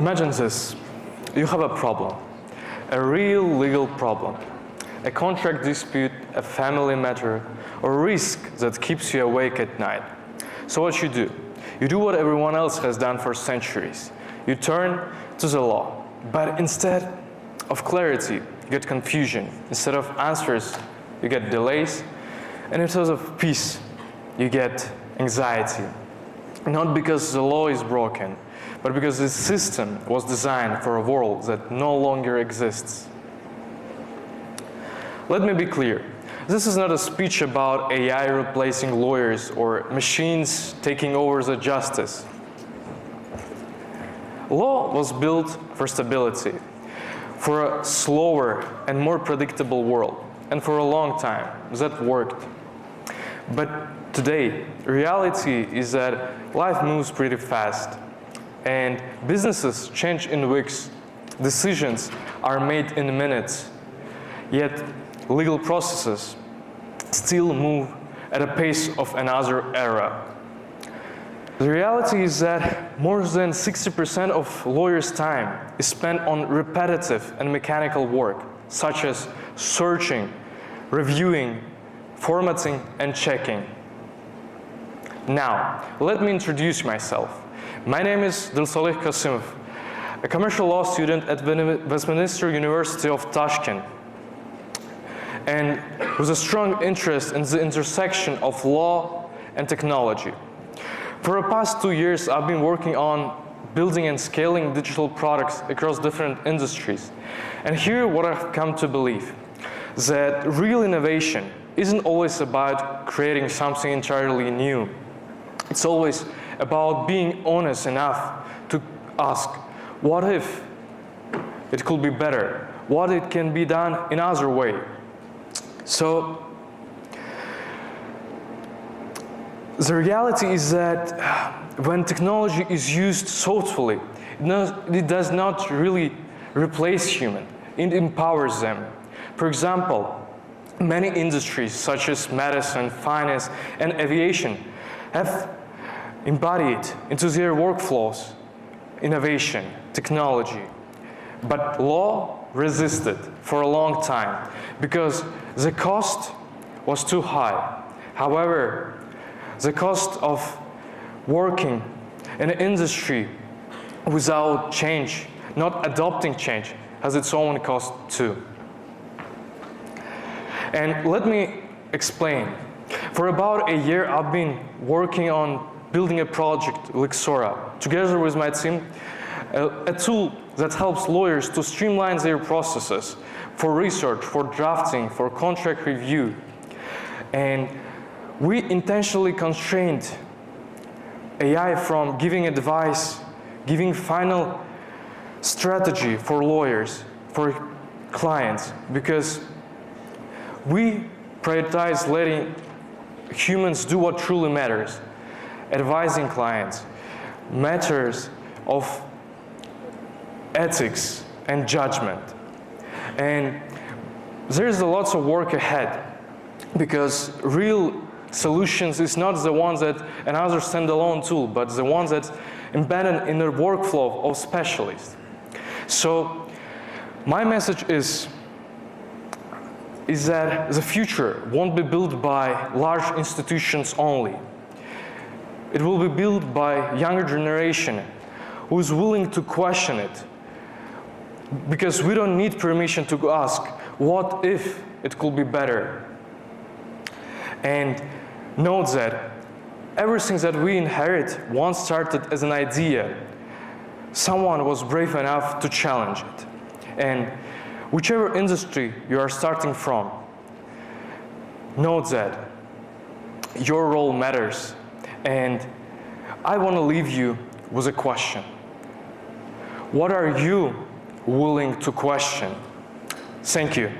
Imagine this. You have a problem, a real legal problem, a contract dispute, a family matter, or risk that keeps you awake at night. So what you do? You do what everyone else has done for centuries. You turn to the law, but instead of clarity, you get confusion. Instead of answers, you get delays, and instead of peace, you get anxiety. Not because the law is broken, but because the system was designed for a world that no longer exists. Let me be clear. This is not a speech about AI replacing lawyers or machines taking over the justice. Law was built for stability, for a slower and more predictable world, and for a long time that worked. But today, reality is that life moves pretty fast, and businesses change in weeks, decisions are made in minutes, yet legal processes still move at a pace of another era. The reality is that more than 60% of lawyers' time is spent on repetitive and mechanical work, such as searching, reviewing, formatting, and checking. Now, let me introduce myself. My name is Dilsalih Kasimov, a commercial law student at Westminster University of Tashkent, and with a strong interest in the intersection of law and technology. For the past 2 years, I've been working on building and scaling digital products across different industries. And here what I've come to believe, that real innovation isn't always about creating something entirely new. It's always about being honest enough to ask, what if it could be better? What it can be done in other way? So, the reality is that when technology is used thoughtfully, it does not really replace human. It empowers them. For example, many industries such as medicine, finance, and aviation have embodied into their workflows innovation, technology. But law resisted for a long time because the cost was too high. However, the cost of working in an industry without change, not adopting change, has its own cost too. And let me explain. For about a year, I've been working on building a project, Lexora, together with my team, a tool that helps lawyers to streamline their processes for research, for drafting, for contract review. And we intentionally constrained AI from giving advice, giving final strategy for lawyers, for clients, because we prioritize letting humans do what truly matters, advising clients, matters of ethics and judgment. And there's a lot of work ahead, because real solutions is not the ones that another standalone tool, but the ones that's embedded in the workflow of specialists. So my message is that the future won't be built by large institutions only. It will be built by younger generation who is willing to question it. Because we don't need permission to ask, what if it could be better? And note that everything that we inherit once started as an idea. Someone was brave enough to challenge it. And whichever industry you are starting from, note that your role matters. And I want to leave you with a question. What are you willing to question? Thank you.